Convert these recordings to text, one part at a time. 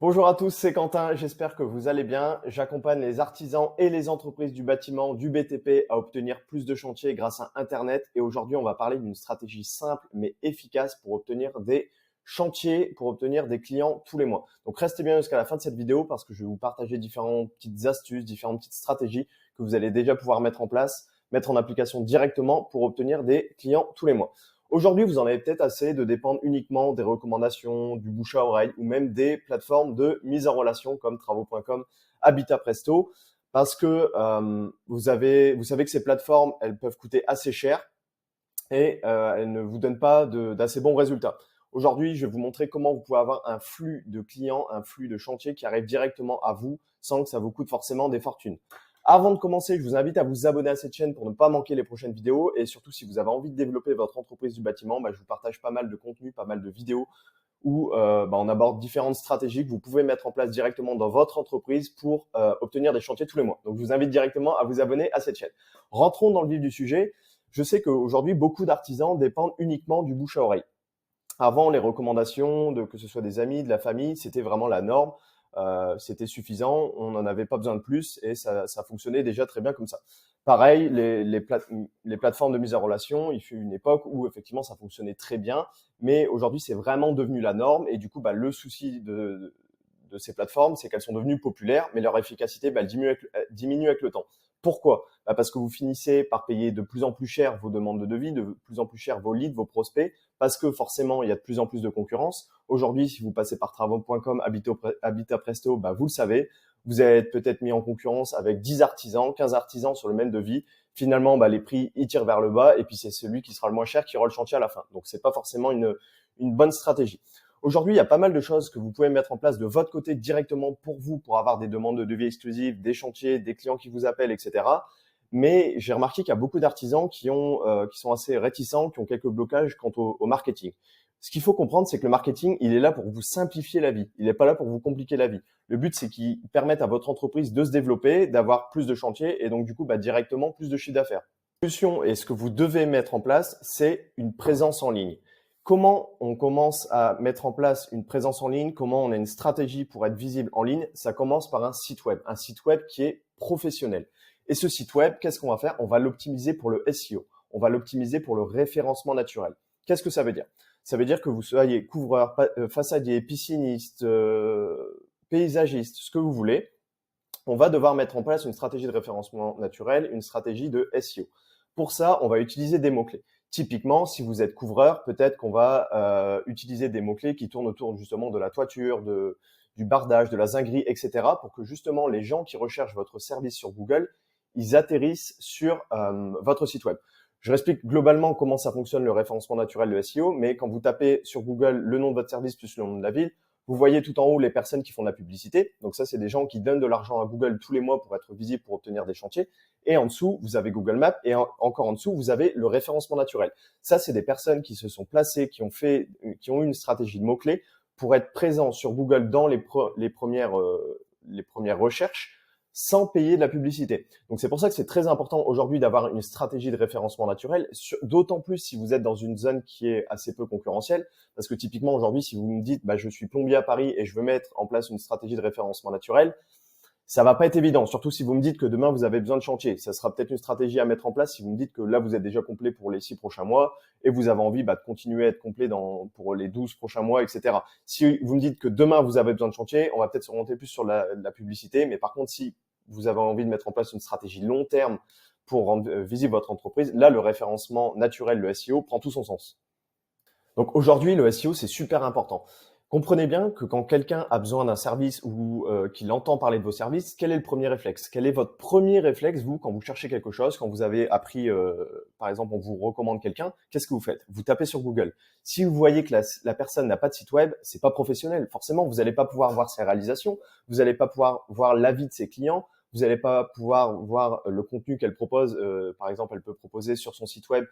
Bonjour à tous, c'est Quentin, j'espère que vous allez bien. J'accompagne les artisans et les entreprises du bâtiment, du BTP à obtenir plus de chantiers grâce à Internet. Et aujourd'hui, on va parler d'une stratégie simple mais efficace pour obtenir des chantiers, pour obtenir des clients tous les mois. Donc restez bien jusqu'à la fin de cette vidéo parce que je vais vous partager différentes petites astuces, différentes petites stratégies que vous allez déjà pouvoir mettre en place, mettre en application directement pour obtenir des clients tous les mois. Aujourd'hui, vous en avez peut-être assez de dépendre uniquement des recommandations, du bouche à oreille ou même des plateformes de mise en relation comme travaux.com, Habitat Presto, parce que vous savez que ces plateformes, elles peuvent coûter assez cher et elles ne vous donnent pas d'assez bons résultats. Aujourd'hui, je vais vous montrer comment vous pouvez avoir un flux de clients, un flux de chantiers qui arrive directement à vous sans que ça vous coûte forcément des fortunes. Avant de commencer, je vous invite à vous abonner à cette chaîne pour ne pas manquer les prochaines vidéos. Et surtout, si vous avez envie de développer votre entreprise du bâtiment, je vous partage pas mal de contenu, pas mal de vidéos où on aborde différentes stratégies que vous pouvez mettre en place directement dans votre entreprise pour obtenir des chantiers tous les mois. Donc, je vous invite directement à vous abonner à cette chaîne. Rentrons dans le vif du sujet. Je sais qu'aujourd'hui, beaucoup d'artisans dépendent uniquement du bouche à oreille. Avant, les recommandations, que ce soit des amis, de la famille, c'était vraiment la norme. C'était suffisant, on n'en avait pas besoin de plus et ça fonctionnait déjà très bien comme ça. Pareil, les plateformes de mise en relation, il fut une époque où effectivement ça fonctionnait très bien, mais aujourd'hui c'est vraiment devenu la norme et du coup le souci de ces plateformes, c'est qu'elles sont devenues populaires, mais leur efficacité elle diminue avec le temps. Pourquoi? Parce que vous finissez par payer de plus en plus cher vos demandes de devis, de plus en plus cher vos leads, vos prospects, parce que forcément, il y a de plus en plus de concurrence. Aujourd'hui, si vous passez par travaux.com, Habitat Presto, vous le savez, vous êtes peut-être mis en concurrence avec 10 artisans, 15 artisans sur le même devis. Finalement, les prix, ils tirent vers le bas et puis c'est celui qui sera le moins cher qui aura le chantier à la fin. Donc, c'est pas forcément une bonne stratégie. Aujourd'hui, il y a pas mal de choses que vous pouvez mettre en place de votre côté directement pour vous, pour avoir des demandes de devis exclusives, des chantiers, des clients qui vous appellent, etc. Mais j'ai remarqué qu'il y a beaucoup d'artisans qui sont assez réticents, qui ont quelques blocages quant au marketing. Ce qu'il faut comprendre, c'est que le marketing, il est là pour vous simplifier la vie. Il n'est pas là pour vous compliquer la vie. Le but, c'est qu'il permette à votre entreprise de se développer, d'avoir plus de chantiers et donc du coup, directement plus de chiffre d'affaires. La solution et ce que vous devez mettre en place, c'est une présence en ligne. Comment on commence à mettre en place une présence en ligne? Comment on a une stratégie pour être visible en ligne? Ça commence par un site web qui est professionnel. Et ce site web, qu'est-ce qu'on va faire? On va l'optimiser pour le SEO. On va l'optimiser pour le référencement naturel. Qu'est-ce que ça veut dire? Ça veut dire que vous soyez couvreur, façadier, pisciniste, paysagiste, ce que vous voulez. On va devoir mettre en place une stratégie de référencement naturel, une stratégie de SEO. Pour ça, on va utiliser des mots-clés. Typiquement, si vous êtes couvreur, peut-être qu'on va utiliser des mots-clés qui tournent autour justement de la toiture, du bardage, de la zinguerie, etc. pour que justement les gens qui recherchent votre service sur Google, ils atterrissent sur votre site web. Je explique globalement comment ça fonctionne le référencement naturel, le SEO, mais quand vous tapez sur Google le nom de votre service plus le nom de la ville, vous voyez tout en haut les personnes qui font de la publicité. Donc ça, c'est des gens qui donnent de l'argent à Google tous les mois pour être visibles, pour obtenir des chantiers. Et en dessous, vous avez Google Maps et encore en dessous, vous avez le référencement naturel. Ça, c'est des personnes qui se sont placées, qui ont eu une stratégie de mots-clés pour être présents sur Google dans les premières recherches sans payer de la publicité. Donc c'est pour ça que c'est très important aujourd'hui d'avoir une stratégie de référencement naturel, d'autant plus si vous êtes dans une zone qui est assez peu concurrentielle, parce que typiquement aujourd'hui, si vous me dites je suis plombier à Paris et je veux mettre en place une stratégie de référencement naturel, ça va pas être évident, surtout si vous me dites que demain vous avez besoin de chantier. Ça sera peut-être une stratégie à mettre en place si vous me dites que là vous êtes déjà complet pour les 6 prochains mois et vous avez envie de continuer à être complet pour les 12 prochains mois, etc. Si vous me dites que demain vous avez besoin de chantier, on va peut-être se remonter plus sur la publicité, mais par contre si vous avez envie de mettre en place une stratégie long terme pour rendre visible votre entreprise, là le référencement naturel, le SEO, prend tout son sens. Donc aujourd'hui, le SEO, c'est super important. Comprenez bien que quand quelqu'un a besoin d'un service ou qu'il entend parler de vos services, quel est le premier réflexe? Quel est votre premier réflexe, vous, quand vous cherchez quelque chose, quand vous avez appris, par exemple, on vous recommande quelqu'un, qu'est-ce que vous faites? Vous tapez sur Google. Si vous voyez que la personne n'a pas de site web, c'est pas professionnel. Forcément, vous n'allez pas pouvoir voir ses réalisations, vous n'allez pas pouvoir voir l'avis de ses clients, vous n'allez pas pouvoir voir le contenu qu'elle propose. Par exemple, elle peut proposer sur son site web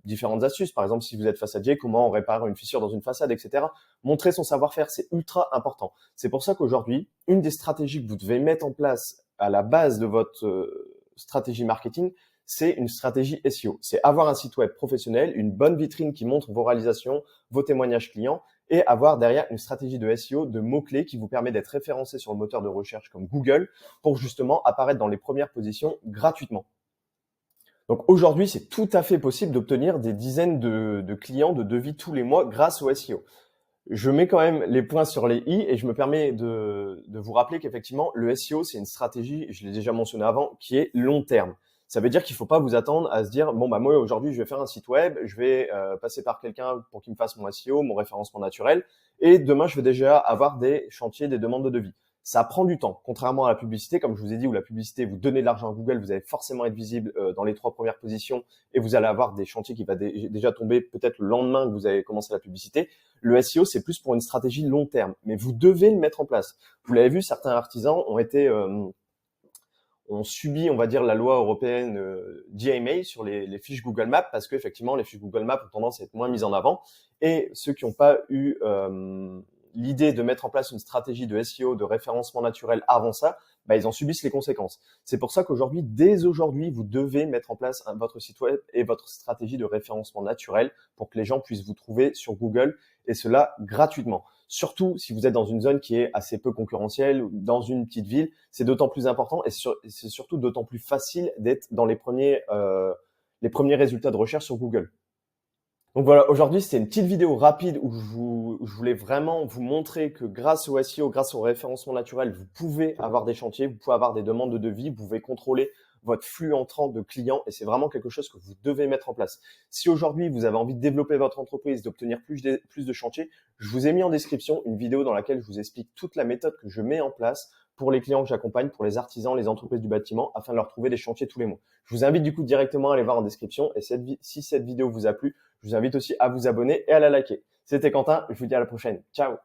différentes astuces. Par exemple, si vous êtes façadier, comment on répare une fissure dans une façade, etc. Montrer son savoir-faire, c'est ultra important. C'est pour ça qu'aujourd'hui, une des stratégies que vous devez mettre en place à la base de votre stratégie marketing, c'est une stratégie SEO. C'est avoir un site web professionnel, une bonne vitrine qui montre vos réalisations, vos témoignages clients et avoir derrière une stratégie de SEO de mots-clés qui vous permet d'être référencé sur le moteur de recherche comme Google pour justement apparaître dans les premières positions gratuitement. Donc aujourd'hui, c'est tout à fait possible d'obtenir des dizaines de clients de devis tous les mois grâce au SEO. Je mets quand même les points sur les i et je me permets de vous rappeler qu'effectivement, le SEO, c'est une stratégie, je l'ai déjà mentionné avant, qui est long terme. Ça veut dire qu'il ne faut pas vous attendre à se dire, bon, bah moi, aujourd'hui, je vais faire un site web, je vais passer par quelqu'un pour qu'il me fasse mon SEO, mon référencement naturel, et demain, je vais déjà avoir des chantiers, des demandes de devis. Ça prend du temps, contrairement à la publicité, comme je vous ai dit, où la publicité, vous donnez de l'argent à Google, vous allez forcément être visible dans les 3 premières positions et vous allez avoir des chantiers qui vont déjà tomber peut-être le lendemain que vous avez commencé la publicité. Le SEO, c'est plus pour une stratégie long terme, mais vous devez le mettre en place. Vous l'avez vu, certains artisans ont subi, on va dire, la loi européenne DMA sur les fiches Google Maps parce qu'effectivement, les fiches Google Maps ont tendance à être moins mises en avant. Et ceux qui n'ont pas eu l'idée de mettre en place une stratégie de SEO, de référencement naturel avant ça, bah, ils en subissent les conséquences. C'est pour ça qu'aujourd'hui, dès aujourd'hui, vous devez mettre en place votre site web et votre stratégie de référencement naturel pour que les gens puissent vous trouver sur Google et cela gratuitement. Surtout si vous êtes dans une zone qui est assez peu concurrentielle ou dans une petite ville, c'est d'autant plus important et c'est surtout d'autant plus facile d'être dans les premiers résultats de recherche sur Google. Donc voilà, aujourd'hui, c'était une petite vidéo rapide où je voulais vraiment vous montrer que grâce au SEO, grâce au référencement naturel, vous pouvez avoir des chantiers, vous pouvez avoir des demandes de devis, vous pouvez contrôler votre flux entrant de clients et c'est vraiment quelque chose que vous devez mettre en place. Si aujourd'hui, vous avez envie de développer votre entreprise, d'obtenir plus de chantiers, je vous ai mis en description une vidéo dans laquelle je vous explique toute la méthode que je mets en place pour les clients que j'accompagne, pour les artisans, les entreprises du bâtiment, afin de leur trouver des chantiers tous les mois. Je vous invite du coup directement à aller voir en description et si cette vidéo vous a plu, je vous invite aussi à vous abonner et à la liker. C'était Quentin, je vous dis à la prochaine. Ciao!